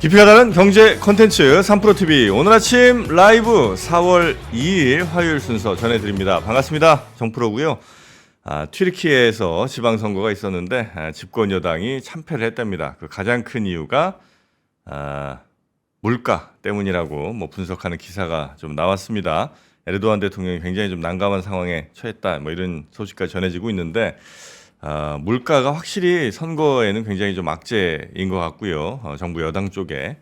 깊이가 다른 경제 콘텐츠 3프로TV 오늘 아침 라이브 4월 2일 화요일 순서 전해드립니다. 반갑습니다. 정프로고요. 튀르키예에서 지방선거가 있었는데 집권 여당이 참패를 했답니다. 그 가장 큰 이유가 물가 때문이라고 뭐 분석하는 기사가 좀 나왔습니다. 에르도안 대통령이 굉장히 좀 난감한 상황에 처했다 뭐 이런 소식까지 전해지고 있는데 물가가 확실히 선거에는 굉장히 좀 악재인 것 같고요. 정부 여당 쪽에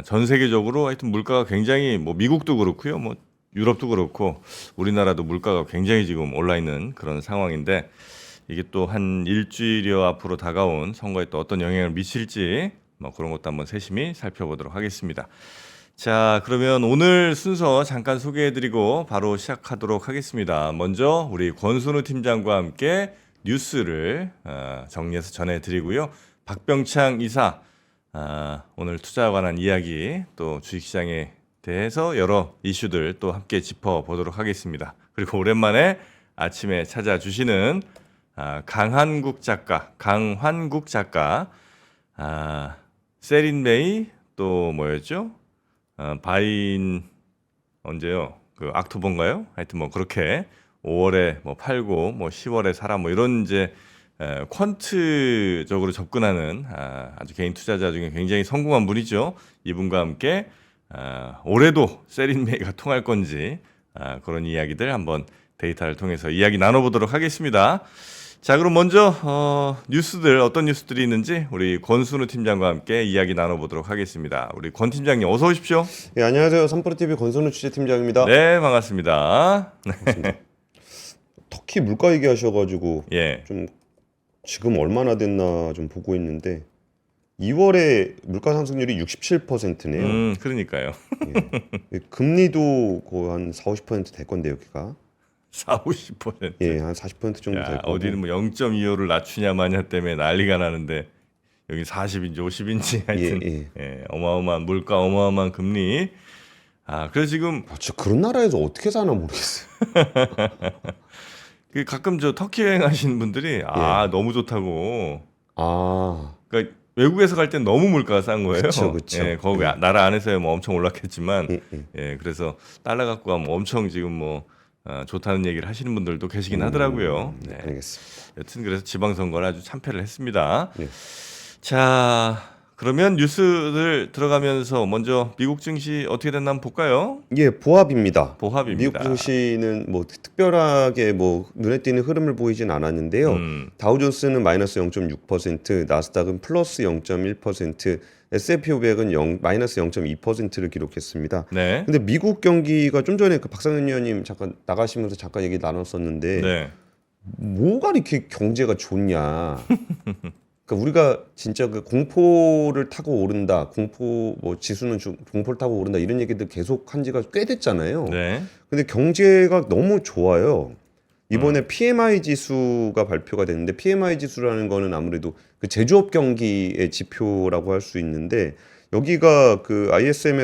전 세계적으로 하여튼 물가가 굉장히 뭐 미국도 그렇고요, 뭐 유럽도 그렇고 우리나라도 물가가 굉장히 지금 올라 있는 그런 상황인데 이게 또 한 일주일여 앞으로 다가온 선거에 또 어떤 영향을 미칠지 뭐 그런 것도 한번 세심히 살펴보도록 하겠습니다. 자, 그러면 오늘 순서 잠깐 소개해드리고 바로 시작하도록 하겠습니다. 먼저 우리 권순우 팀장과 함께 뉴스를 정리해서 전해드리고요. 박병창 이사 오늘 투자와 관한 이야기 또 주식시장에 대해서 여러 이슈들 또 함께 짚어보도록 하겠습니다. 그리고 오랜만에 아침에 찾아주시는 강환국 작가 세린메이 또 뭐였죠? 바인 언제요? 그 악토버인가요? 하여튼 뭐 그렇게 5월에 뭐 팔고 뭐 10월에 사라 뭐 이런 이제 퀀트적으로 접근하는 아주 개인 투자자 중에 굉장히 성공한 분이죠. 이분과 함께 올해도 세린메이가 통할 건지 그런 이야기들 한번 데이터를 통해서 이야기 나눠보도록 하겠습니다. 자, 그럼 먼저 뉴스들 어떤 뉴스들이 있는지 우리 권순우 팀장과 함께 이야기 나눠보도록 하겠습니다. 우리 권 팀장님 어서 오십시오. 네, 안녕하세요. 3프로TV 권순우 취재팀장입니다. 네, 반갑습니다. 반갑습니다. 터키 물가 얘기하셔가지고 예. 좀 지금 얼마나 됐나 좀 보고 있는데 2월에 물가 상승률이 67%네요. 그러니까요. 예. 금리도 거의 한 40~50% 될 건데 여기가 40~50%. 예, 한 40% 정도 될 거고. 어디는 뭐 0.25를 낮추냐 마냐 때문에 난리가 나는데 여기 40인지 50인지 하여튼 어마어마한 물가, 어마어마한 금리. 그래서 지금 진짜 그런 나라에서 어떻게 사나 모르겠어요. 가끔 저 터키 여행하시는 분들이 너무 좋다고. 그러니까 외국에서 갈 땐 너무 물가가 싼 거예요. 그쵸. 예, 거기 나라 안에서야 뭐 엄청 올랐겠지만, 그래서 달러 갖고 가면 엄청 지금 뭐 좋다는 얘기를 하시는 분들도 계시긴 하더라고요. 네. 알겠습니다. 여튼 그래서 지방선거를 아주 참패를 했습니다. 네. 자, 그러면 뉴스들 들어가면서 먼저 미국 증시 어떻게 됐나 한번 볼까요? 예, 보합입니다. 보합입니다. 미국 증시는 뭐 특별하게 뭐 눈에 띄는 흐름을 보이진 않았는데요. 다우존스는 마이너스 0.6%, 나스닥은 플러스 0.1%, S&P 500은 마이너스 0.2%를 기록했습니다. 네. 근데 미국 경기가 좀 전에 그 박상현 의원님 잠깐 나가시면서 잠깐 얘기 나눴었는데 네. 뭐가 이렇게 경제가 좋냐? 그러니까 우리가 진짜 그 공포를 타고 오른다, 공포 뭐 지수는 공포를 타고 오른다 이런 얘기들 계속 한 지가 꽤 됐잖아요. 네. 근데 경제가 너무 좋아요. 이번에 PMI 지수가 발표가 됐는데 PMI 지수라는 거는 아무래도 그 제조업 경기의 지표라고 할 수 있는데 여기가 그 ISM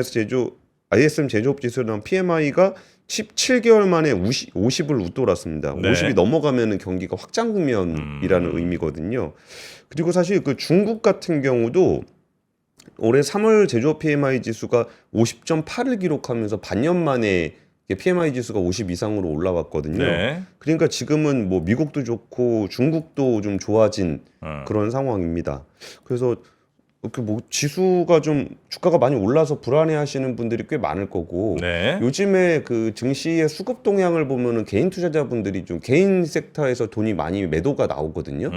제조업 지수랑 PMI가 17개월 만에 50을 웃돌았습니다. 네. 50이 넘어가면은 경기가 확장 국면이라는 의미거든요. 그리고 사실 그 중국 같은 경우도 올해 3월 제조업 PMI 지수가 50.8을 기록하면서 반년 만에 PMI 지수가 50 이상으로 올라왔거든요. 네. 그러니까 지금은 뭐 미국도 좋고 중국도 좀 좋아진 그런 상황입니다. 그래서 이렇게 뭐 지수가 좀 주가가 많이 올라서 불안해하시는 분들이 꽤 많을 거고 네. 요즘에 그 증시의 수급 동향을 보면은 개인 투자자분들이 좀 개인 섹터에서 돈이 많이 매도가 나오거든요.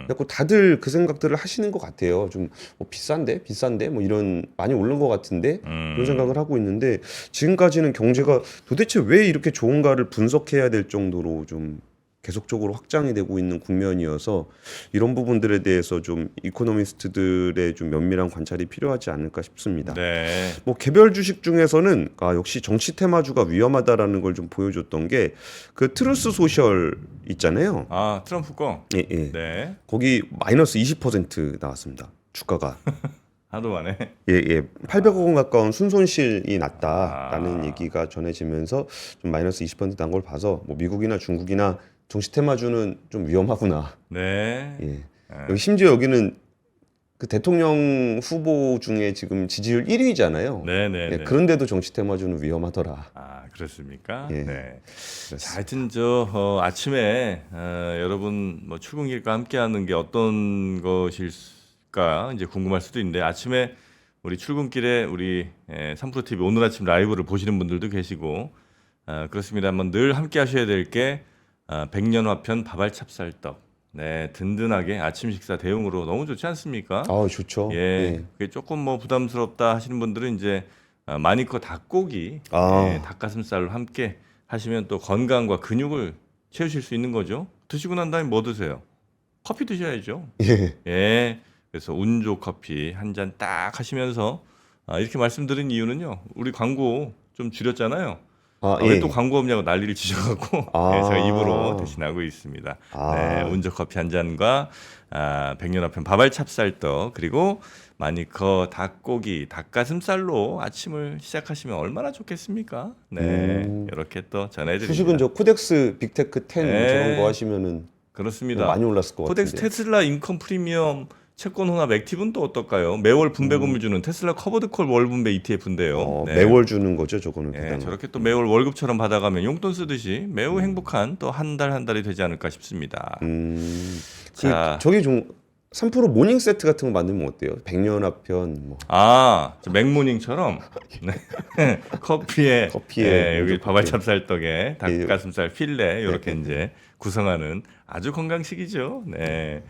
그래서 다들 그 생각들을 하시는 것 같아요. 좀 뭐 비싼데 뭐 이런 많이 오른 것 같은데 그런 생각을 하고 있는데 지금까지는 경제가 도대체 왜 이렇게 좋은가를 분석해야 될 정도로 좀 계속적으로 확장이 되고 있는 국면이어서 이런 부분들에 대해서 좀 이코노미스트들의 좀 면밀한 관찰이 필요하지 않을까 싶습니다. 네. 뭐 개별 주식 중에서는 역시 정치 테마주가 위험하다라는 걸 좀 보여줬던 게 그 트루스 소셜 있잖아요. 트럼프 거. 예. 네. 거기 마이너스 20% 나왔습니다. 주가가. 하도 만에. 예. 800억 원 가까운 순손실이 났다라는 얘기가 전해지면서 좀 마이너스 20% 난 걸 봐서 뭐 미국이나 중국이나 정치 테마주는 좀 위험하구나. 네. 예. 심지어 여기는 그 대통령 후보 중에 지금 지지율 1위잖아요. 네네. 그런데도 정치 테마주는 위험하더라. 아 그렇습니까? 예. 네. 자, 하여튼 아침에 여러분 뭐 출근길과 함께하는 게 어떤 것일까 이제 궁금할 수도 있는데 아침에 우리 출근길에 우리 3프로 TV 오늘 아침 라이브를 보시는 분들도 계시고 그렇습니다만 늘 함께하셔야 될 게 백년화편 밥알 찹쌀떡. 네, 든든하게 아침 식사 대용으로 너무 좋지 않습니까? 아, 좋죠. 예, 그게 조금 뭐 부담스럽다 하시는 분들은 이제 마니커 닭고기, 닭가슴살로 함께 하시면 또 건강과 근육을 채우실 수 있는 거죠. 드시고 난 다음에 뭐 드세요? 커피 드셔야죠. 예. 예, 그래서 운조 커피 한 잔 딱 하시면서 이렇게 말씀드린 이유는요. 우리 광고 좀 줄였잖아요. 왜 또 광고 없냐고 난리를 치셔갖고 네, 제가 입으로 대신하고 있습니다. 네, 운조 커피 한 잔과 백년화편 밥알 찹쌀떡 그리고 마니커 닭고기 닭가슴살로 아침을 시작하시면 얼마나 좋겠습니까? 네, 이렇게 또 전해드립니다. 수식은 저 코덱스 빅테크 10 네. 저런 거 하시면은 그렇습니다. 많이 올랐을 것 코덱스 같은데. 테슬라 인컴 프리미엄 채권 혼합 액티브는 또 어떨까요? 매월 분배금을 주는 테슬라 커버드콜 월 분배 ETF인데요. 네. 매월 주는 거죠, 저거는. 예, 저렇게 또 매월 월급처럼 받아가면 용돈 쓰듯이 매우 행복한 또 한 달 한 달이 되지 않을까 싶습니다. 자. 저기 좀 3% 모닝 세트 같은 거 만들면 어때요? 백년화편 뭐. 저 맥모닝처럼 네. 커피에 여기 밥알 찹쌀떡에 닭가슴살 필레 이렇게 이제 구성하는 아주 건강식이죠. 네.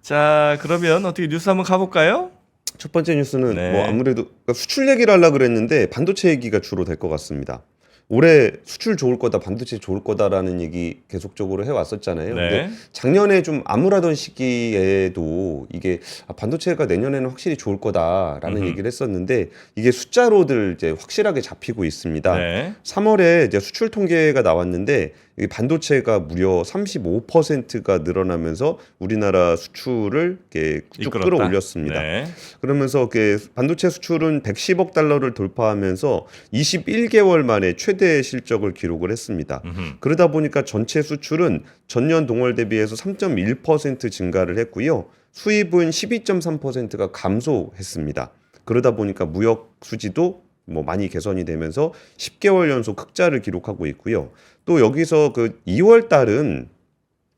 자, 그러면 어떻게 뉴스 한번 가볼까요? 첫 번째 뉴스는 네. 뭐 아무래도 수출 얘기를 하려고 그랬는데 반도체 얘기가 주로 될 것 같습니다. 올해 수출 좋을 거다, 반도체 좋을 거다라는 얘기 계속적으로 해왔었잖아요. 네. 근데 작년에 좀 암울하던 시기에도 이게 반도체가 내년에는 확실히 좋을 거다라는 얘기를 했었는데 이게 숫자로들 이제 확실하게 잡히고 있습니다. 네. 3월에 이제 수출 통계가 나왔는데 이 반도체가 무려 35%가 늘어나면서 우리나라 수출을 이렇게 쭉 이끌었다. 끌어올렸습니다. 네. 그러면서 반도체 수출은 110억 달러를 돌파하면서 21개월 만에 최대 실적을 기록을 했습니다. 그러다 보니까 전체 수출은 전년 동월 대비해서 3.1% 증가를 했고요. 수입은 12.3%가 감소했습니다. 그러다 보니까 무역 수지도 뭐 많이 개선이 되면서 10개월 연속 흑자를 기록하고 있고요. 또 여기서 그 2월 달은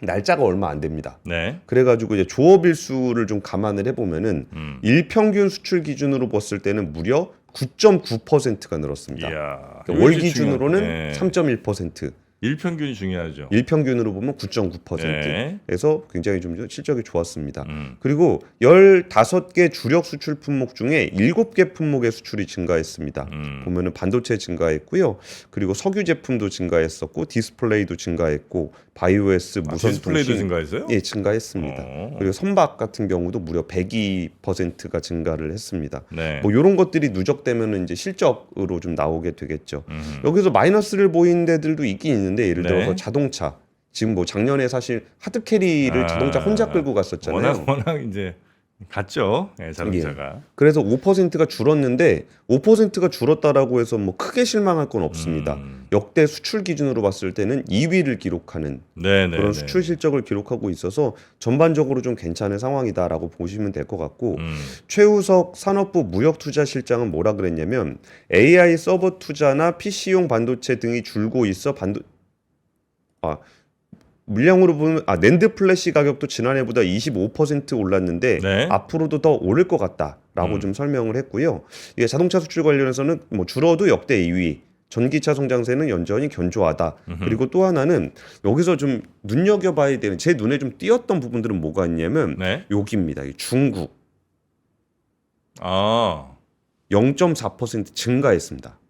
날짜가 얼마 안 됩니다. 네. 그래가지고 이제 조업일수를 좀 감안을 해보면은 일평균 수출 기준으로 봤을 때는 무려 9.9%가 늘었습니다. 이야, 그러니까 월 이것이 기준으로는 네. 3.1%. 일평균이 중요하죠. 일평균으로 보면 9.9%. 네. 그래서 굉장히 좀 실적이 좋았습니다. 그리고 15개 주력 수출 품목 중에 7개 품목의 수출이 증가했습니다. 보면은 반도체 증가했고요. 그리고 석유 제품도 증가했었고 디스플레이도 증가했고 바이오에스 무선 디스플레이도 통신 증가했어요? 예, 증가했습니다. 그리고 선박 같은 경우도 무려 102%가 증가를 했습니다. 네. 뭐 이런 것들이 누적되면은 이제 실적으로 좀 나오게 되겠죠. 여기서 마이너스를 보이는 데들도 있긴 있는데 예를 들어서 네. 자동차 지금 뭐 작년에 사실 하드 캐리를 자동차 혼자 끌고 갔었잖아요. 워낙 이제 갔죠. 네, 자동차가. 그래서 5%가 줄었는데 5%가 줄었다라고 해서 뭐 크게 실망할 건 없습니다. 역대 수출 기준으로 봤을 때는 2위를 기록하는 그런 수출 실적을 기록하고 있어서 전반적으로 좀 괜찮은 상황이다라고 보시면 될 것 같고 최우석 산업부 무역투자실장은 뭐라 그랬냐면 AI 서버 투자나 PC용 반도체 등이 줄고 있어 물량으로 보면 낸드 플래시 가격도 지난해보다 25% 올랐는데 네. 앞으로도 더 오를 것 같다라고 좀 설명을 했고요. 이게 자동차 수출 관련해서는 뭐 줄어도 역대 2위. 전기차 성장세는 여전히 견조하다. 그리고 또 하나는 여기서 좀 눈여겨봐야 되는 제 눈에 좀 띄었던 부분들은 뭐가 있냐면 네. 여기입니다. 중국 0.4% 증가했습니다.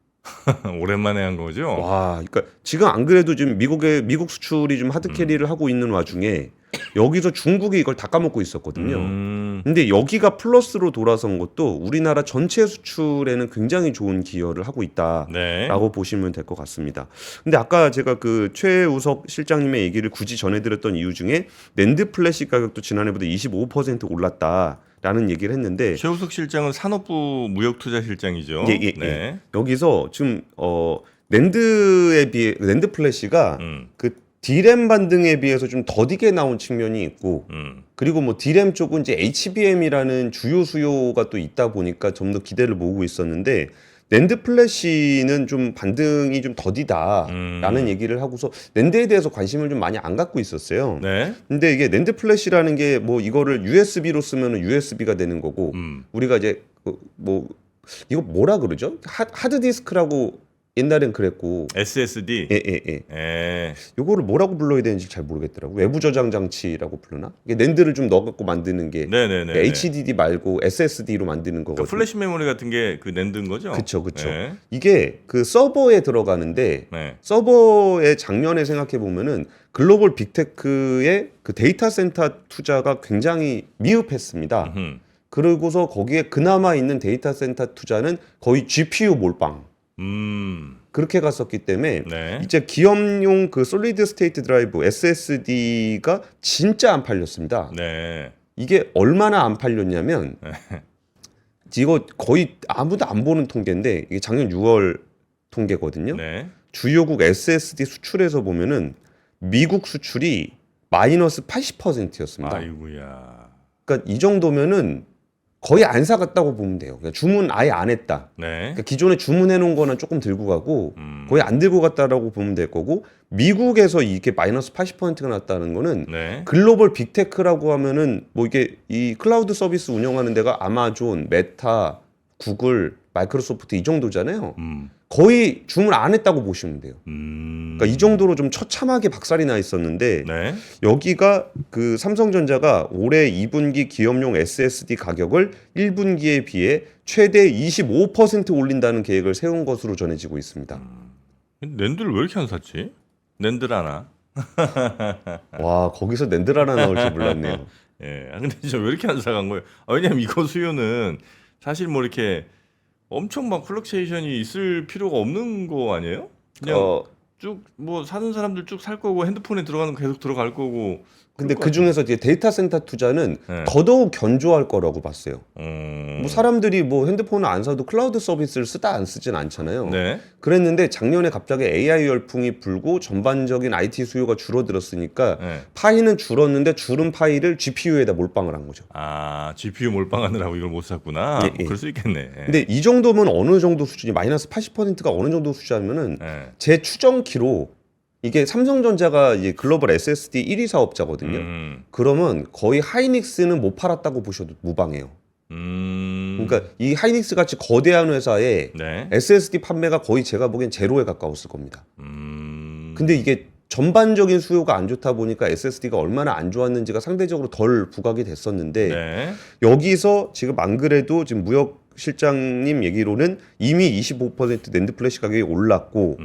오랜만에 한 거죠. 와, 그러니까 지금 안 그래도 지금 미국 수출이 좀 하드 캐리를 하고 있는 와중에 여기서 중국이 이걸 다 까먹고 있었거든요. 근데 여기가 플러스로 돌아선 것도 우리나라 전체 수출에는 굉장히 좋은 기여를 하고 있다라고 보시면 될 것 같습니다. 근데 아까 제가 그 최우석 실장님의 얘기를 굳이 전해드렸던 이유 중에 낸드 플래시 가격도 지난해보다 25% 올랐다. 라는 얘기를 했는데 최우석 실장은 산업부 무역투자실장이죠. 예. 여기서 지금 낸드에 비해 낸드 플래시가 그 D램 반등에 비해서 좀 더디게 나온 측면이 있고 그리고 뭐 D램 쪽은 이제 HBM이라는 주요 수요가 또 있다 보니까 좀 더 기대를 모으고 있었는데 낸드 플래시는 좀 반등이 좀 더디다라는 얘기를 하고서 낸드에 대해서 관심을 좀 많이 안 갖고 있었어요. 네. 근데 이게 낸드 플래시라는 게 뭐 이거를 USB로 쓰면은 USB가 되는 거고 우리가 이제 뭐 이거 뭐라 그러죠? 하드 디스크라고 옛날엔 그랬고 SSD. 예. 예. 요거를 뭐라고 불러야 되는지 잘 모르겠더라고. 외부 저장 장치라고 부르나? 이게 낸드를 좀 넣어 갖고 만드는 게 네네네. HDD 말고 SSD로 만드는 거거든요. 그러니까 플래시 메모리 같은 게 그 낸드인 거죠? 그쵸. 네. 이게 그 서버에 들어가는데 네. 서버의 작년에 생각해 보면은 글로벌 빅테크의 그 데이터 센터 투자가 굉장히 미흡했습니다. 그러고서 거기에 그나마 있는 데이터 센터 투자는 거의 GPU 몰빵. 그렇게 갔었기 때문에 네. 이제 기업용 그 솔리드 스테이트 드라이브 SSD가 진짜 안 팔렸습니다. 네. 이게 얼마나 안 팔렸냐면 이거 거의 아무도 안 보는 통계인데 이게 작년 6월 통계거든요. 네. 주요국 SSD 수출에서 보면은 미국 수출이 마이너스 80%였습니다. 아이고야. 그러니까 이 정도면은 거의 안 사갔다고 보면 돼요. 그러니까 주문 아예 안 했다. 네. 그러니까 기존에 주문해 놓은 거는 조금 들고 가고 거의 안 들고 갔다라고 보면 될 거고 미국에서 이게 마이너스 80%가 났다는 거는 네. 글로벌 빅테크라고 하면은 뭐 이게 이 클라우드 서비스 운영하는 데가 아마존, 메타, 구글, 마이크로소프트 이 정도잖아요. 거의 주문 안 했다고 보시면 돼요. 그러니까 이 정도로 좀 처참하게 박살이 나 있었는데 네. 여기가 그 삼성전자가 올해 2분기 기업용 SSD 가격을 1분기에 비해 최대 25% 올린다는 계획을 세운 것으로 전해지고 있습니다. 낸드를 왜 이렇게 안 샀지? 낸드라나? 와, 거기서 낸들 하나 나올 줄 몰랐네요. 예. 근데 진짜 왜 이렇게 안 사간 거예요? 왜냐면 이거 수요는 사실 뭐 이렇게 엄청 막 플럭세이션이 있을 필요가 없는 거 아니에요? 그냥 쭉 뭐 사는 사람들 쭉 살 거고 핸드폰에 들어가는 거 계속 들어갈 거고. 근데 그 중에서 이제 데이터 센터 투자는 네. 더더욱 견조할 거라고 봤어요. 뭐 사람들이 뭐 핸드폰을 안 사도 클라우드 서비스를 쓰다 안 쓰진 않잖아요. 네. 그랬는데 작년에 갑자기 AI 열풍이 불고 전반적인 IT 수요가 줄어들었으니까 네. 파이는 줄었는데 줄은 파이를 GPU에다 몰빵을 한 거죠. 아, GPU 몰빵하느라고 이걸 못 샀구나. 예, 예. 그럴 수 있겠네. 예. 근데 이 정도면 어느 정도 수준이 마이너스 80%가 어느 정도 수준이면은 예. 제 추정키로 이게 삼성전자가 이제 글로벌 SSD 1위 사업자거든요. 그러면 거의 하이닉스는 못 팔았다고 보셔도 무방해요. 그러니까 이 하이닉스 같이 거대한 회사에 네. SSD 판매가 거의 제가 보기엔 제로에 가까웠을 겁니다. 근데 이게 전반적인 수요가 안 좋다 보니까 SSD가 얼마나 안 좋았는지가 상대적으로 덜 부각이 됐었는데 네. 여기서 지금 안 그래도 지금 무역 실장님 얘기로는 이미 25% 낸드 플래시 가격이 올랐고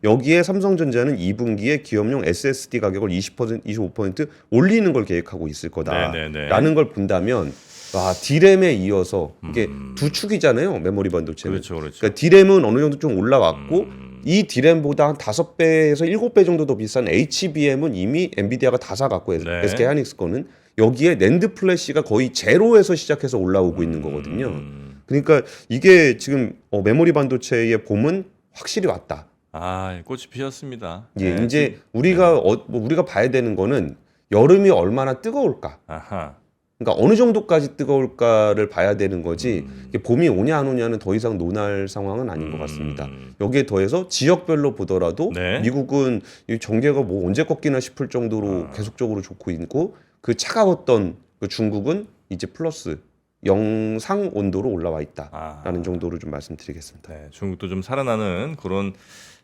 여기에 삼성전자는 2분기에 기업용 SSD 가격을 25% 올리는 걸 계획하고 있을 거다라는 걸 본다면 와, D램에 이어서 이게 두 축이잖아요. 메모리 반도체는. 그렇죠. 그러니까 D램은 어느 정도 좀 올라왔고 이 D램보다 한 5배에서 7배 정도 더 비싼 HBM은 이미 엔비디아가 다 사갖고 네. SK 하이닉스 거는 여기에 낸드 플래시가 거의 제로에서 시작해서 올라오고 있는 거거든요. 그러니까 이게 지금 메모리 반도체의 봄은 확실히 왔다. 아, 꽃이 피었습니다. 예, 네. 이제 우리가 우리가 봐야 되는 거는 여름이 얼마나 뜨거울까. 아하. 그러니까 어느 정도까지 뜨거울까를 봐야 되는 거지 이게 봄이 오냐 안 오냐는 더 이상 논할 상황은 아닌 것 같습니다. 여기에 더해서 지역별로 보더라도 네. 미국은 이 전개가 뭐 언제 꺾이나 싶을 정도로 계속적으로 좋고 있고 그 차가웠던 그 중국은 이제 플러스 영상 온도로 올라와 있다라는 정도로 좀 말씀드리겠습니다. 네, 중국도 좀 살아나는 그런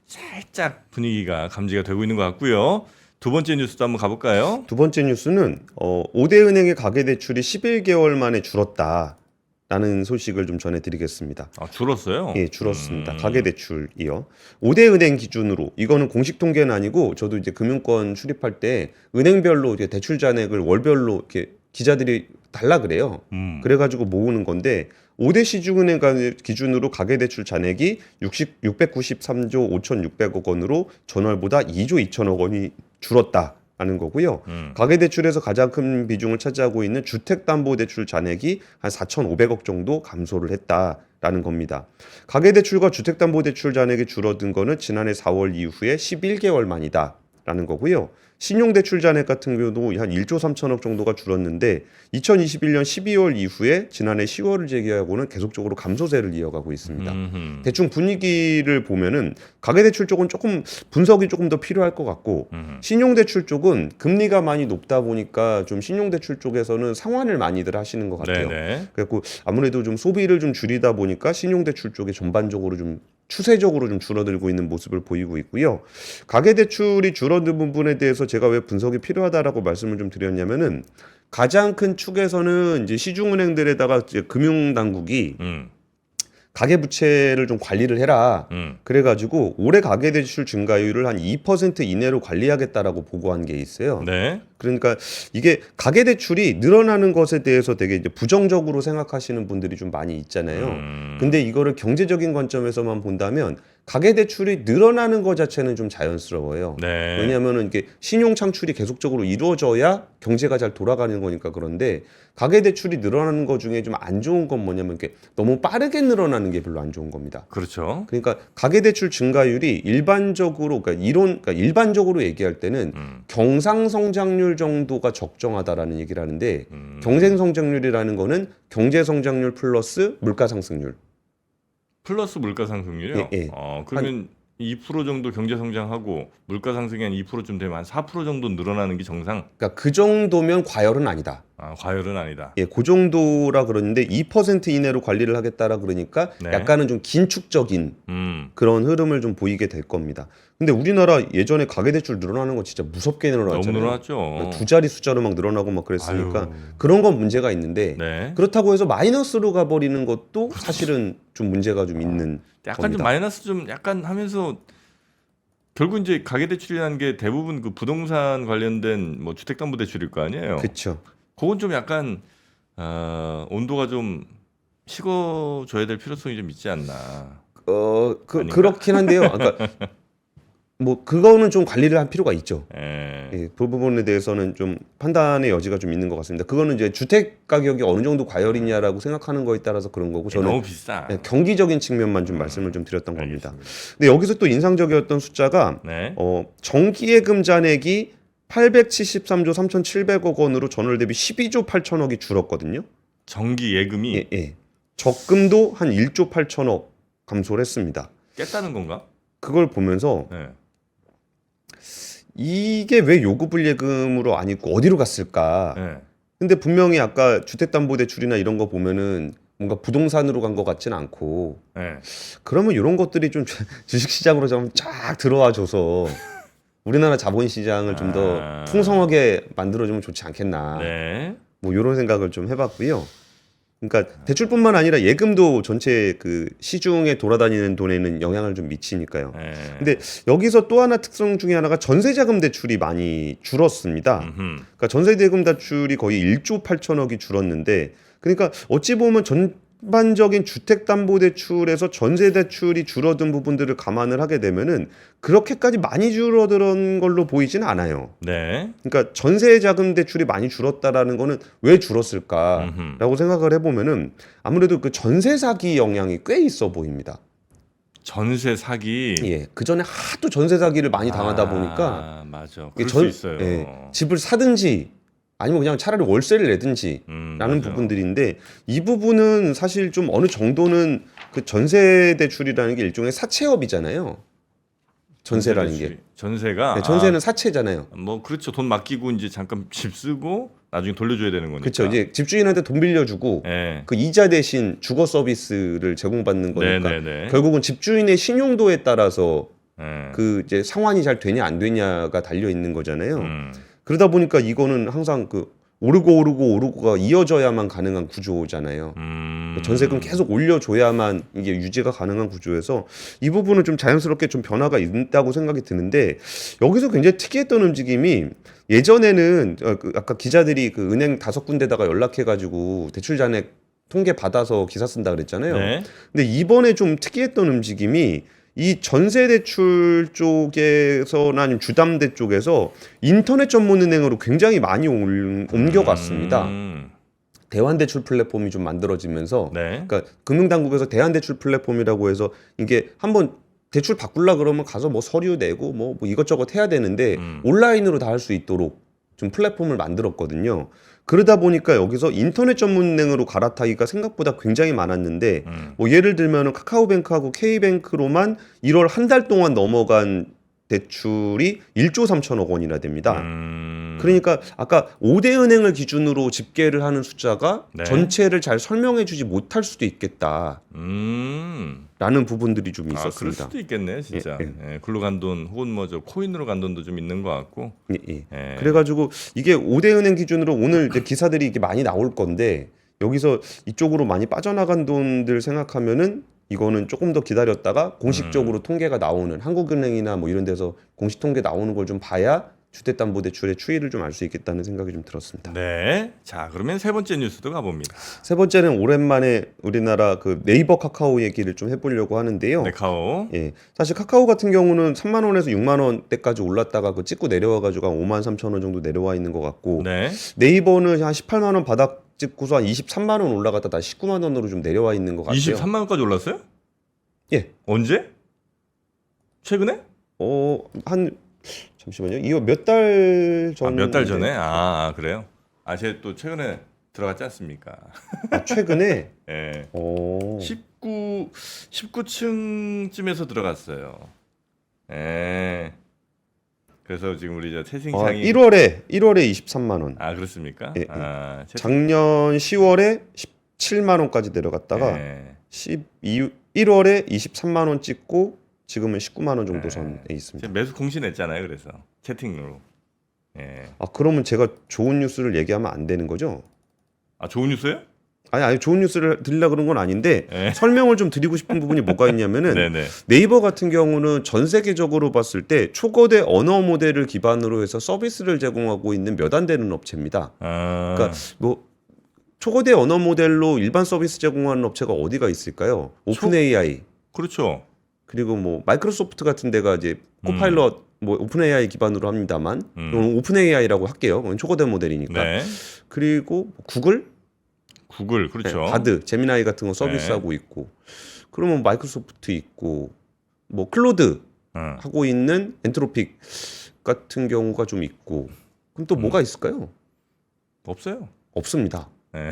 살짝 분위기가 감지가 되고 있는 것 같고요. 두 번째 뉴스도 한번 가볼까요? 두 번째 뉴스는 5대 은행의 가계대출이 11개월 만에 줄었다라는 소식을 좀 전해드리겠습니다. 아, 줄었어요? 예, 줄었습니다. 가계대출이요. 5대 은행 기준으로 이거는 공식 통계는 아니고 저도 이제 금융권 출입할 때 은행별로 이제 대출 잔액을 월별로 이렇게 기자들이 달라 그래요. 그래가지고 모으는 건데 5대 시중은행 기준으로 가계대출 잔액이 693조 5,600억 원으로 전월보다 2조 2천억 원이 줄었다라는 거고요. 가계대출에서 가장 큰 비중을 차지하고 있는 주택담보대출 잔액이 한 4,500억 정도 감소를 했다라는 겁니다. 가계대출과 주택담보대출 잔액이 줄어든 거는 지난해 4월 이후에 11개월 만이다. 라는 거고요. 신용대출 잔액 같은 경우도 한 1조 3천억 정도가 줄었는데 2021년 12월 이후에 지난해 10월을 제기하고는 계속적으로 감소세를 이어가고 있습니다. 대충 분위기를 보면은 가계대출 쪽은 조금 분석이 조금 더 필요할 것 같고 신용대출 쪽은 금리가 많이 높다 보니까 좀 신용대출 쪽에서는 상환을 많이들 하시는 것 같아요. 네네. 그래서 아무래도 좀 소비를 좀 줄이다 보니까 신용대출 쪽에 전반적으로 좀 추세적으로 좀 줄어들고 있는 모습을 보이고 있고요. 가계대출이 줄어든 부분에 대해서 제가 왜 분석이 필요하다라고 말씀을 좀 드렸냐면은 가장 큰 축에서는 이제 시중은행들에다가 이제 금융당국이 가계부채를 좀 관리를 해라. 그래가지고 올해 가계대출 증가율을 한 2% 이내로 관리하겠다라고 보고한 게 있어요. 네. 그러니까 이게 가계대출이 늘어나는 것에 대해서 되게 이제 부정적으로 생각하시는 분들이 좀 많이 있잖아요. 근데 이거를 경제적인 관점에서만 본다면 가계대출이 늘어나는 것 자체는 좀 자연스러워요. 네. 왜냐하면은 이게 신용 창출이 계속적으로 이루어져야 경제가 잘 돌아가는 거니까. 그런데 가계대출이 늘어나는 것 중에 좀 안 좋은 건 뭐냐면 이렇게 너무 빠르게 늘어나는 게 별로 안 좋은 겁니다. 그렇죠. 그러니까 가계대출 증가율이 일반적으로 그러니까 일반적으로 얘기할 때는 경상성장률 정도가 적정하다라는 얘기를 하는데 경생성장률이라는 거는 경제성장률 플러스 물가상승률. 플러스 물가 상승률이요? 예, 예. 그러면 2% 정도 경제 성장하고 물가 상승이 한 2%쯤 되면 한 4% 정도 늘어나는 게 정상? 그러니까 그 정도면 과열은 아니다. 과열은 아니다. 예, 그 정도라 그러는데 2% 이내로 관리를 하겠다라 그러니까 네. 약간은 좀 긴축적인 그런 흐름을 좀 보이게 될 겁니다. 근데 우리나라 예전에 가계대출 늘어나는 거 진짜 무섭게 늘어났잖아요. 너무 늘어났죠. 두 자리 숫자로 막 늘어나고 막 그랬으니까 아유. 그런 건 문제가 있는데 네. 그렇다고 해서 마이너스로 가버리는 것도 사실은 좀 문제가 좀 있는 약간 겁니다. 좀 마이너스 좀 약간 하면서 결국 이제 가계대출이라는 게 대부분 그 부동산 관련된 뭐 주택담보대출일 거 아니에요. 그렇죠. 그건 좀 약간 온도가 좀 식어줘야 될 필요성이 좀 있지 않나. 아닌가? 그렇긴 한데요. 그러니까 뭐 그거는 좀 관리를 할 필요가 있죠. 예. 예, 그 부분에 대해서는 좀 판단의 여지가 좀 있는 것 같습니다. 그거는 이제 주택 가격이 어느 정도 과열이냐라고 생각하는 거에 따라서 그런 거고 저는 너무 비싸. 경기적인 측면만 좀 말씀을 좀 드렸던 겁니다. 알겠습니다. 근데 여기서 또 인상적이었던 숫자가 네. 정기예금 잔액이 873조 3,700억 원으로 전월 대비 12조 8천억이 줄었거든요. 정기 예금이 예, 예. 적금도 한 1조 8천억 감소를 했습니다. 깼다는 건가? 그걸 보면서 네. 이게 왜 요구불 예금으로 안 있고 어디로 갔을까? 네. 근데 분명히 아까 주택담보대출이나 이런 거 보면은 뭔가 부동산으로 간 것 같지는 않고 네. 그러면 이런 것들이 좀 주식시장으로 좀 쫙 들어와줘서 우리나라 자본시장을 좀 더 풍성하게 만들어주면 좋지 않겠나. 네. 뭐 이런 생각을 좀 해봤고요. 그러니까 대출뿐만 아니라 예금도 전체 그 시중에 돌아다니는 돈에는 영향을 좀 미치니까요. 네. 근데 여기서 또 하나 특성 중에 하나가 전세자금 대출이 많이 줄었습니다. 그러니까 전세자금 대출이 거의 1조 8천억이 줄었는데, 그러니까 어찌 보면 전반적인 주택담보대출에서 전세대출이 줄어든 부분들을 감안을 하게 되면은 그렇게까지 많이 줄어든 걸로 보이지는 않아요. 네. 그러니까 전세자금 대출이 많이 줄었다라는 거는 왜 줄었을까라고 생각을 해보면은 아무래도 그 전세 사기 영향이 꽤 있어 보입니다. 전세 사기. 예, 그 전에 하도 전세 사기를 많이 당하다 보니까 맞아. 이게 그럴 수 있어요. 예, 집을 사든지 아니면 그냥 차라리 월세를 내든지 라는 맞아요. 부분들인데 이 부분은 사실 좀 어느 정도는 그 전세 대출이라는 게 일종의 사채업이잖아요. 전세라는 게. 전세가 네, 전세는 사채잖아요. 뭐 그렇죠. 돈 맡기고 이제 잠깐 집 쓰고 나중에 돌려줘야 되는 거니까. 그렇죠. 이제 집주인한테 돈 빌려주고 네. 그 이자 대신 주거 서비스를 제공받는 거니까 네네네. 결국은 집주인의 신용도에 따라서 네. 그 이제 상환이 잘 되냐 안 되냐가 달려 있는 거잖아요. 그러다 보니까 이거는 항상 그 오르고가 이어져야만 가능한 구조잖아요. 전세금 계속 올려줘야만 이게 유지가 가능한 구조여서 이 부분은 좀 자연스럽게 좀 변화가 있다고 생각이 드는데, 여기서 굉장히 특이했던 움직임이 예전에는 아까 기자들이 그 은행 5군데다가 연락해가지고 대출 잔액 통계 받아서 기사 쓴다 그랬잖아요. 네. 근데 이번에 좀 특이했던 움직임이 이 전세대출 쪽에서나 아니면 주담대 쪽에서 인터넷 전문은행으로 굉장히 많이 옮겨갔습니다. 대환대출 플랫폼이 좀 만들어지면서 네. 그러니까 금융당국에서 대환대출 플랫폼이라고 해서 이게 한번 대출 바꾸려 그러면 가서 뭐 서류 내고 뭐 이것저것 해야 되는데 온라인으로 다 할 수 있도록 좀 플랫폼을 만들었거든요. 그러다 보니까 여기서 인터넷 전문은행으로 갈아타기가 생각보다 굉장히 많았는데 뭐 예를 들면 카카오뱅크하고 K뱅크로만 1월 한 달 동안 넘어간 대출이 1조 3천억 원이나 됩니다. 그러니까 아까 5대 은행을 기준으로 집계를 하는 숫자가 네. 전체를 잘 설명해 주지 못할 수도 있겠다. 라는 부분들이 좀 그럴 있었습니다. 수도 있겠네요, 진짜. 예, 예, 글로 간 돈 혹은 뭐 저 코인으로 간 돈도 좀 있는 것 같고. 예. 예. 그래가지고 이게 5대 은행 기준으로 오늘 이제 기사들이 이게 많이 나올 건데 여기서 이쪽으로 많이 빠져나간 돈들 생각하면은 이거는 조금 더 기다렸다가 공식적으로 통계가 나오는 한국은행이나 뭐 이런 데서 공식 통계 나오는 걸 좀 봐야 주택담보대출의 추이를 좀 알 수 있겠다는 생각이 좀 들었습니다. 네. 자, 그러면 세 번째 뉴스도 가봅니다. 세 번째는 오랜만에 우리나라 그 네이버 카카오 얘기를 좀 해보려고 하는데요. 네카오. 예, 사실 카카오 같은 경우는 3만 원에서 6만 원대까지 올랐다가 그 찍고 내려와가지고 한 5만 3천 원 정도 내려와 있는 것 같고 네. 네이버는 한 18만 원 바닥 찍고서 한 23만 원 올라갔다 다시 19만 원으로 좀 내려와 있는 것 같아요. 23만 원까지 올랐어요? 예. 언제? 최근에? 한 잠시만요. 이거 몇 달 전. 몇 달 전에? 그래요? 제가 또 최근에 들어갔지 않습니까? 최근에. 예. 19층쯤에서 들어갔어요. 예. 그래서 지금 우리 저 채팅창이 1월에 23만 원. 그렇습니까? 예, 예. 채팅... 작년 10월에 17만 원까지 내려갔다가 예. 1월에 23만 원 찍고 지금은 19만 원 정도 선에 있습니다. 지금 매수 공시냈잖아요. 그래서 채팅으로. 예. 그러면 제가 좋은 뉴스를 얘기하면 안 되는 거죠? 좋은 뉴스예요? 아니 좋은 뉴스를 드리려고 그런 건 아닌데 예. 설명을 좀 드리고 싶은 부분이 뭐가 있냐면은 네네. 네이버 같은 경우는 전 세계적으로 봤을 때 초거대 언어 모델을 기반으로 해서 서비스를 제공하고 있는 몇 안 되는 업체입니다. 그러니까 뭐 초거대 언어 모델로 일반 서비스 제공하는 업체가 어디가 있을까요? 오픈 AI. 그렇죠. 그리고 뭐 마이크로소프트 같은 데가 이제 코파일럿 뭐 오픈 AI 기반으로 합니다만 오픈 AI라고 할게요. 그건 초거대 모델이니까. 네. 그리고 구글 그렇죠. 네, 바드, 제미나이 같은 거 서비스하고 있고. 그러면 마이크로소프트 있고 뭐 클로드 하고 있는 엔트로픽 같은 경우가 좀 있고. 그럼 또 뭐가 있을까요? 없어요. 없습니다. 네.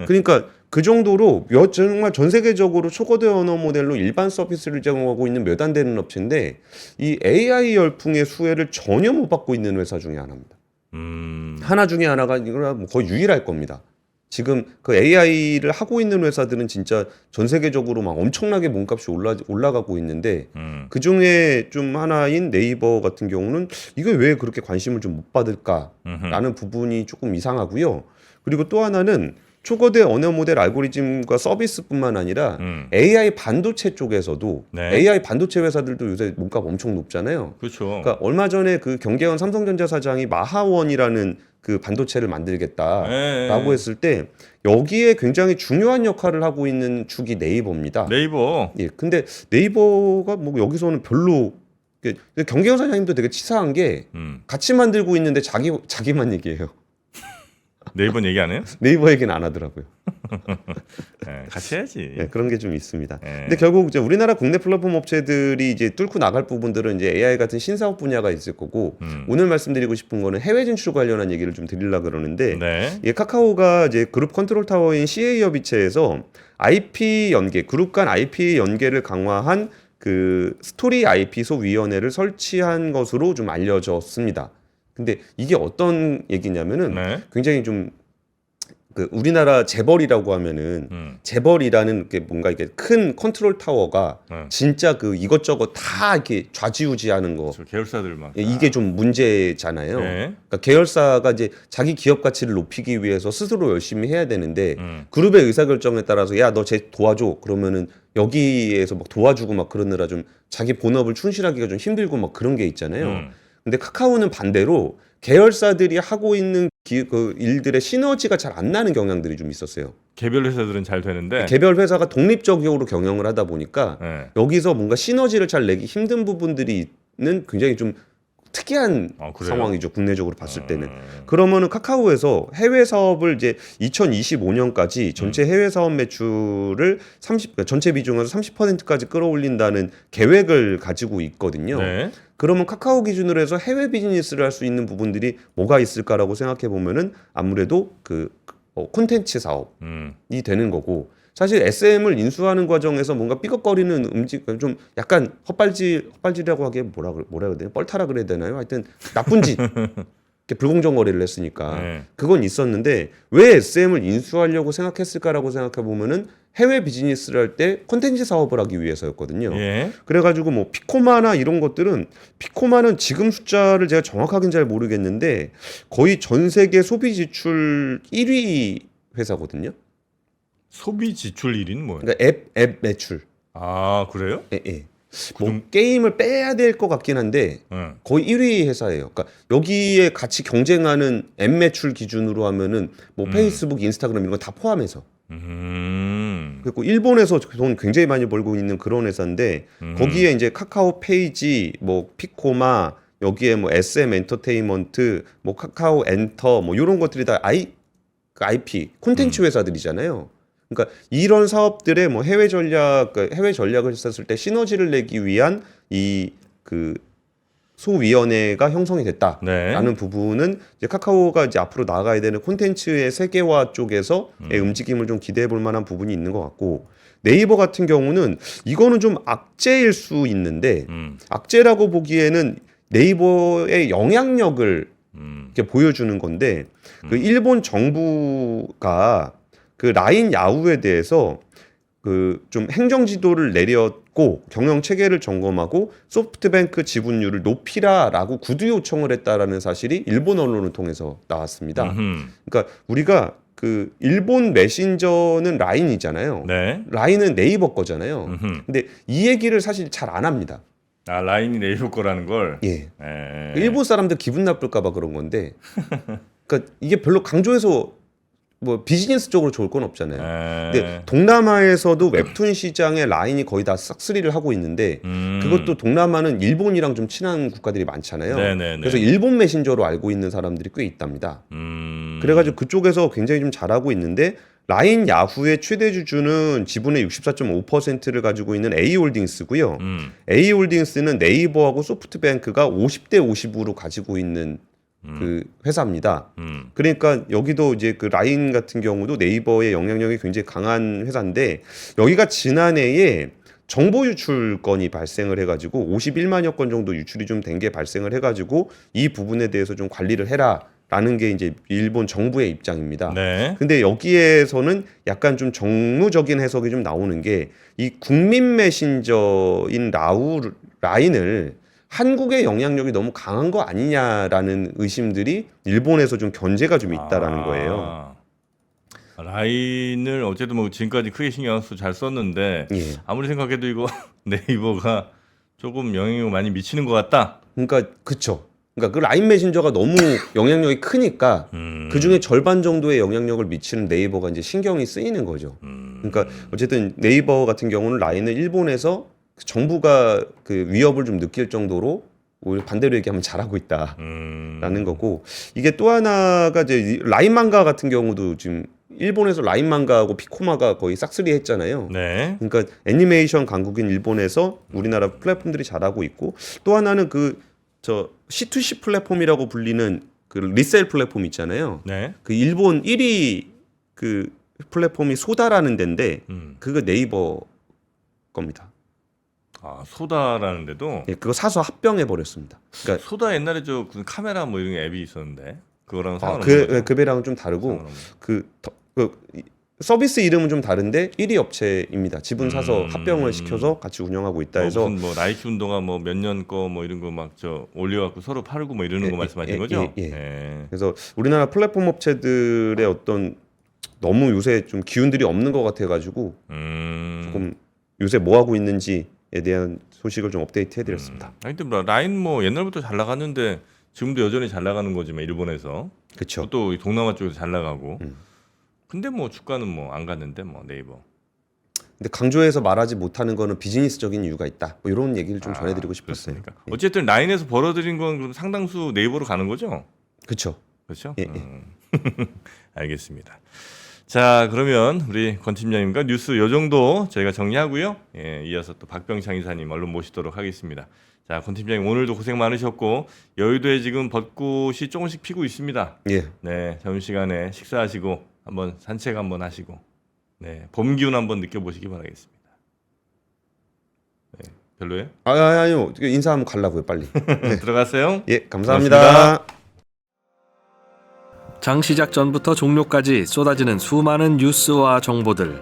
그러니까 그 정도로 정말 전 세계적으로 초거대 언어 모델로 일반 서비스를 제공하고 있는 몇 안 되는 업체인데 이 AI 열풍의 수혜를 전혀 못 받고 있는 회사 중에 하나입니다. 하나 중에 하나가 이거는 거의 유일할 겁니다. 지금 그 AI를 하고 있는 회사들은 진짜 전 세계적으로 막 엄청나게 몸값이 올라가고 있는데 그 중에 좀 하나인 네이버 같은 경우는 이게 왜 그렇게 관심을 좀 못 받을까라는 부분이 조금 이상하고요. 그리고 또 하나는 초거대 언어 모델 알고리즘과 서비스뿐만 아니라 AI 반도체 쪽에서도 네. AI 반도체 회사들도 요새 몸값 엄청 높잖아요. 그렇죠. 그러니까 얼마 전에 그 경계원 삼성전자 사장이 마하원이라는 그 반도체를 만들겠다라고 했을 때 여기에 굉장히 중요한 역할을 하고 있는 축이 네이버입니다. 네이버. 예, 근데 네이버가 뭐 여기서는 별로 경계원 사장님도 되게 치사한 게 같이 만들고 있는데 자기만 얘기해요. 네이버 얘기 안 해요? 네이버 얘기는 안 하더라고요. 네, 같이 해야지. 네, 그런 게 좀 있습니다. 네. 근데 결국 이제 우리나라 국내 플랫폼 업체들이 이제 뚫고 나갈 부분들은 이제 AI 같은 신사업 분야가 있을 거고 오늘 말씀드리고 싶은 거는 해외 진출 관련한 얘기를 좀 드리려고 그러는데 네. 예, 카카오가 이제 그룹 컨트롤 타워인 CA 협의체에서 IP 연계, 그룹 간 IP 연계를 강화한 그 스토리 IP소 위원회를 설치한 것으로 좀 알려졌습니다. 근데 이게 어떤 얘기냐면은 네. 굉장히 좀 그 우리나라 재벌이라고 하면은 재벌이라는 게 뭔가 이게 큰 컨트롤 타워가 진짜 그 이것저것 다 이렇게 좌지우지하는 거. 계열사들 막. 이게 좀 문제잖아요. 네. 그러니까 계열사가 이제 자기 기업 가치를 높이기 위해서 스스로 열심히 해야 되는데 그룹의 의사결정에 따라서 야 너 쟤 도와줘 그러면은 여기에서 막 도와주고 막 그러느라 좀 자기 본업을 충실하기가 좀 힘들고 막 그런 게 있잖아요. 근데 카카오는 반대로 계열사들이 하고 있는 그 일들의 시너지가 잘 안 나는 경향들이 좀 있었어요. 개별 회사들은 잘 되는데 개별 회사가 독립적으로 경영을 하다 보니까 네. 여기서 뭔가 시너지를 잘 내기 힘든 부분들이 있는 굉장히 좀 특이한 그래요? 상황이죠. 국내적으로 봤을 때는. 그러면은 카카오에서 해외 사업을 이제 2025년까지 전체 해외 사업 매출을 그러니까 전체 비중에서 30%까지 끌어올린다는 계획을 가지고 있거든요. 네. 그러면 카카오 기준으로 해서 해외 비즈니스를 할 수 있는 부분들이 뭐가 있을까라고 생각해 보면은 아무래도 그 콘텐츠 사업이 되는 거고, 사실 SM을 인수하는 과정에서 뭔가 삐걱거리는 좀 약간 헛발질이라고 하기에 뭐라 그래야 되나, 뻘타라 그래야 되나요? 하여튼 나쁜 짓, 이렇게 불공정 거래를 했으니까 네. 그건 있었는데 왜 SM을 인수하려고 생각했을까라고 생각해 보면은 해외 비즈니스를 할 때 콘텐츠 사업을 하기 위해서였거든요. 예. 그래가지고 뭐 피코마나 이런 것들은, 피코마는 지금 숫자를 제가 정확하게는 잘 모르겠는데 거의 전 세계 소비 지출 1위 회사거든요. 소비 지출 1위는 뭐예요? 그러니까 앱 매출. 아, 그래요? 예. 뭐 게임을 빼야 될 것 같긴 한데 거의 1위 회사예요. 그러니까 여기에 같이 경쟁하는 앱 매출 기준으로 하면은 뭐 페이스북, 인스타그램 이런 거 다 포함해서. 그리고 일본에서 돈 굉장히 많이 벌고 있는 그런 회사인데 거기에 이제 카카오 페이지, 뭐 피코마, 여기에 뭐 SM 엔터테인먼트, 뭐 카카오 엔터, 뭐 이런 것들이 다 IP 콘텐츠 회사들이잖아요. 그러니까 이런 사업들의 뭐 해외 전략을 했었을 때 시너지를 내기 위한 이 그 소위원회가 형성이 됐다라는 부분은 이제 카카오가 이제 앞으로 나아가야 되는 콘텐츠의 세계화 쪽에서의 움직임을 좀 기대해 볼 만한 부분이 있는 것 같고, 네이버 같은 경우는 이거는 좀 악재일 수 있는데 악재라고 보기에는 네이버의 영향력을 이렇게 보여주는 건데, 그 일본 정부가 그 라인 야후에 대해서 그 좀 행정 지도를 내렸고 경영 체계를 점검하고 소프트뱅크 지분율을 높이라라고 구두 요청을 했다라는 사실이 일본 언론을 통해서 나왔습니다. 그러니까 우리가 그 일본 메신저는 라인이잖아요. 네. 라인은 네이버 거잖아요. 근데 이 얘기를 사실 잘 안 합니다. 아, 라인이 네이버 거라는 걸. 예. 일본 사람들 기분 나쁠까봐 그런 건데, 그러니까 이게 별로 강조해서 뭐 비즈니스 쪽으로 좋을 건 없잖아요. 근데 동남아에서도 웹툰 시장에 라인이 거의 다 싹쓸이를 하고 있는데 그것도 동남아는 일본이랑 좀 친한 국가들이 많잖아요. 네네네. 그래서 일본 메신저로 알고 있는 사람들이 꽤 있답니다. 그래가지고 그쪽에서 굉장히 좀 잘하고 있는데, 라인 야후의 최대 주주는 지분의 64.5%를 가지고 있는 A홀딩스고요. A홀딩스는 네이버하고 소프트뱅크가 50대 50으로 가지고 있는 그 회사입니다. 그러니까 여기도 이제 그 라인 같은 경우도 네이버의 영향력이 굉장히 강한 회사인데, 여기가 지난해에 정보 유출 건이 발생을 해가지고 51만여 건 정도 유출이 좀 된 게 발생을 해가지고 이 부분에 대해서 좀 관리를 해라라는 게 이제 일본 정부의 입장입니다. 네. 근데 여기에서는 약간 좀 정무적인 해석이 좀 나오는 게, 이 국민 메신저인 라인을 한국의 영향력이 너무 강한 거 아니냐라는 의심들이 일본에서 좀 견제가 좀 있다라는 거예요. 라인을 어쨌든 뭐 지금까지 크게 신경 써서 잘 썼는데 예. 아무리 생각해도 이거 네이버가 조금 영향을 많이 미치는 것 같다. 그러니까 그쵸. 그러니까 그 라인 메신저가 너무 영향력이 크니까 그 중에 절반 정도의 영향력을 미치는 네이버가 이제 신경이 쓰이는 거죠. 그러니까 어쨌든 네이버 같은 경우는 라인을 일본에서 정부가 그 위협을 좀 느낄 정도로 오히려 반대로 얘기하면 잘하고 있다라는 거고, 이게 또 하나가 이제 라인 망가 같은 경우도 지금 일본에서 라인 망가하고 피코마가 거의 싹쓸이 했잖아요. 네. 그러니까 애니메이션 강국인 일본에서 우리나라 플랫폼들이 잘하고 있고, 또 하나는 그 저 C2C 플랫폼이라고 불리는 그 리셀 플랫폼 있잖아요. 네. 그 일본 1위 그 플랫폼이 소다라는 데인데 그거 네이버 겁니다. 아, 소다라는데도 예, 그거 사서 합병해 버렸습니다. 그러니까 소다 옛날에 저 그 카메라 뭐 이런 앱이 있었는데 그거랑 상관없는 거죠? 그 배랑은 좀 다르고 상관없는. 그 서비스 이름은 좀 다른데 1위 업체입니다. 지분 사서 합병을 시켜서 같이 운영하고 있다 해서 무슨 뭐 나이키 운동화 뭐 몇 년 거 뭐 이런 거 막 저 올려갖고 서로 팔고 뭐 이러는 거 말씀하시는 거죠? 예. 그래서 우리나라 플랫폼 업체들의 어떤 너무 요새 좀 기운들이 없는 것 같아가지고 조금 요새 뭐 하고 있는지에 대한 소식을 좀 업데이트해드렸습니다. 아니 근데 뭐 라인 뭐 옛날부터 잘 나갔는데 지금도 여전히 잘 나가는 거지만 일본에서 그렇죠. 또 동남아 쪽에서 잘 나가고. 근데 뭐 주가는 뭐 안 갔는데 뭐 네이버. 근데 강조해서 말하지 못하는 거는 비즈니스적인 이유가 있다. 뭐 이런 얘기를 좀 전해드리고 싶었어요. 그렇습니까? 어쨌든 라인에서 벌어들인 건 그럼 상당수 네이버로 가는 거죠? 그렇죠. 그렇죠? 예, 알겠습니다. 자, 그러면 우리 권 팀장님과 뉴스 요 정도 저희가 정리하고요. 예, 이어서 또 박병창 이사님 얼른 모시도록 하겠습니다. 자, 권 팀장님 오늘도 고생 많으셨고 여의도에 지금 벚꽃이 조금씩 피고 있습니다. 예. 네, 점심시간에 식사하시고 한번 산책 한번 하시고 네, 봄 기운 한번 느껴보시기 바라겠습니다. 네, 별로예요? 아니요. 인사 한번 가려고요, 빨리. 들어가세요. 예, 감사합니다. 고맙습니다. 장 시작 전부터 종료까지 쏟아지는 수많은 뉴스와 정보들.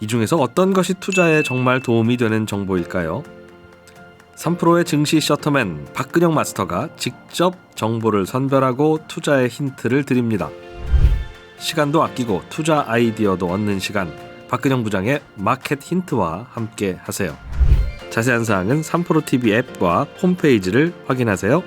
이 중에서 어떤 것이 투자에 정말 도움이 되는 정보일까요? 3프로의 증시 셔터맨 박근영 마스터가 직접 정보를 선별하고 투자의 힌트를 드립니다. 시간도 아끼고 투자 아이디어도 얻는 시간, 박근영 부장의 마켓 힌트와 함께 하세요. 자세한 사항은 3프로 TV 앱과 홈페이지를 확인하세요.